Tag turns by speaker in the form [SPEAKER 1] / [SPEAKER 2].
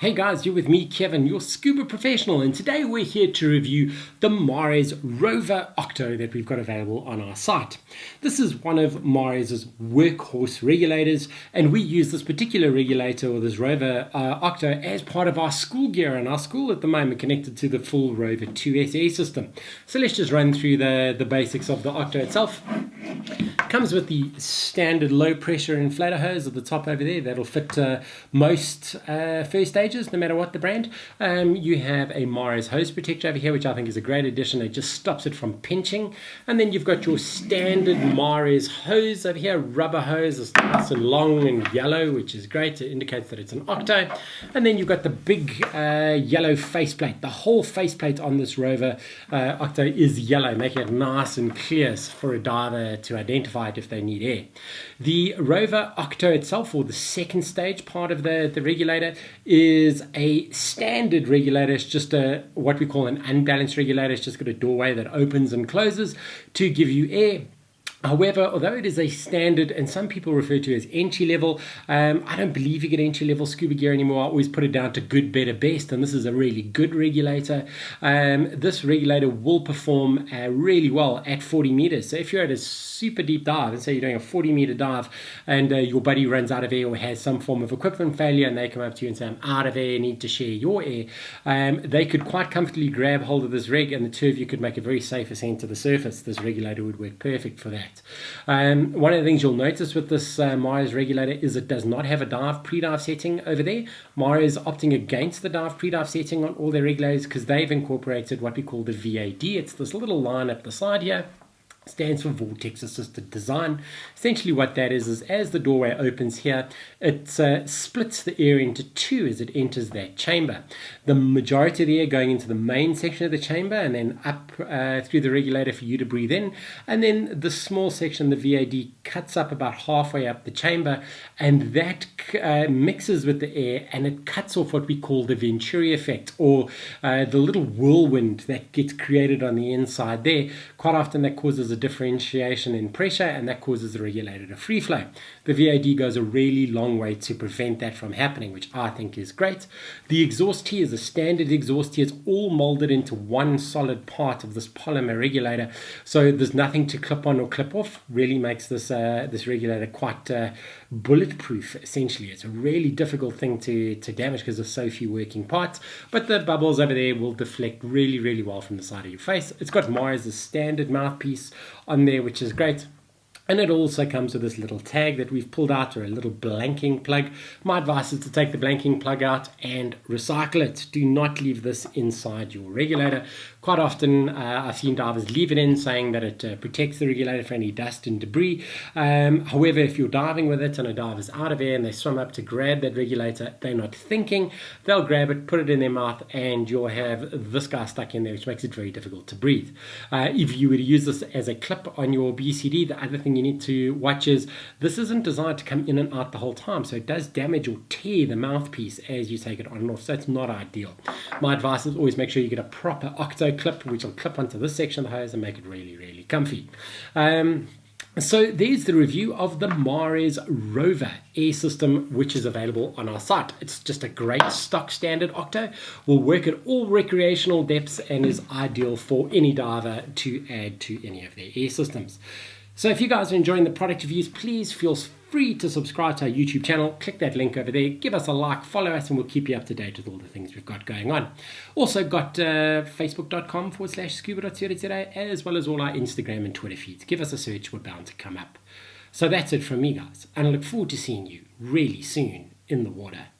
[SPEAKER 1] Hey guys, you're with me, Kevin, your scuba professional, and today we're here to review the Mare's Rover Octo that we've got available on our site. This is one of Mare's workhorse regulators, and we use this particular regulator, or this Rover Octo, as part of our school gear, and our school at the moment connected to the full Rover 2S air system. So let's just run through the basics of the Octo itself. Comes with the standard low pressure inflator hose at the top over there. That'll fit most first stages, no matter what the brand. You have a Mare's hose protector over here, which I think is a great addition. It just stops it from pinching. And then you've got your standard Mare's hose over here, rubber hose. It's nice and long and yellow, which is great. It indicates that it's an Octo. And then you've got the big yellow faceplate. The whole faceplate on this Rover Octo is yellow, making it nice and clear for a diver to identify if they need air. The Rover Octo itself, or the second stage part of the regulator, is a standard regulator. It's just what we call an unbalanced regulator. It's just got a doorway that opens and closes to give you air. However, although it is a standard, and some people refer to it as entry level, I don't believe you get entry level scuba gear anymore. I always put it down to good, better, best, and this is a really good regulator. This regulator will perform really well at 40 meters. So if you're at a super deep dive, and say you're doing a 40-meter dive, and your buddy runs out of air or has some form of equipment failure, and they come up to you and say, I'm out of air, need to share your air, they could quite comfortably grab hold of this rig, and the two of you could make a very safe ascent to the surface. This regulator would work perfect for that. One of the things you'll notice with this Mare's regulator is it does not have a dive pre-dive setting over there. Mare is opting against the dive pre-dive setting on all their regulators because they've incorporated what we call the VAD. It's this little line up the side here. Stands for Vortex Assisted Design. Essentially what that is as the doorway opens here, it splits the air into two as it enters that chamber. The majority of the air going into the main section of the chamber and then up through the regulator for you to breathe in, and then the small section, the VAD, cuts up about halfway up the chamber, and that mixes with the air and it cuts off what we call the Venturi effect, or the little whirlwind that gets created on the inside there. Quite often that causes a differentiation in pressure, and that causes the regulator to free flow. The VAD goes a really long way to prevent that from happening, which I think is great. The exhaust tee is a standard exhaust tee. It's all molded into one solid part of this polymer regulator, so there's nothing to clip on or clip off. Really makes this this regulator quite bulletproof. Essentially, it's a really difficult thing to damage because there's so few working parts, but the bubbles over there will deflect really well from the side of your face. It's got Mare's standard mouthpiece on there, which is great. And it also comes with this little tag that we've pulled out, or a little blanking plug. My advice is to take the blanking plug out and recycle it. Do not leave this inside your regulator. Quite often I've seen divers leave it in, saying that it protects the regulator from any dust and debris. However, if you're diving with it and a diver's out of air and they swim up to grab that regulator, they're not thinking, they'll grab it, put it in their mouth, and you'll have this guy stuck in there, which makes it very difficult to breathe. If you were to use this as a clip on your BCD, the other thing you need to watch is this isn't designed to come in and out the whole time, so it does damage or tear the mouthpiece as you take it on and off, so it's not ideal. My advice is always make sure you get a proper Octo clip, which will clip onto this section of the hose and make it really comfy. So there's the review of the Mare's Rover air system, which is available on our site. It's just a great stock standard Octo, will work at all recreational depths and is ideal for any diver to add to any of their air systems. So if you guys are enjoying the product reviews, please feel free to subscribe to our YouTube channel. Click that link over there, give us a like, follow us, and we'll keep you up to date with all the things we've got going on. Also got facebook.com/scuba.co.za, as well as all our Instagram and Twitter feeds. Give us a search, we're bound to come up. So that's it from me, guys, and I look forward to seeing you really soon in the water.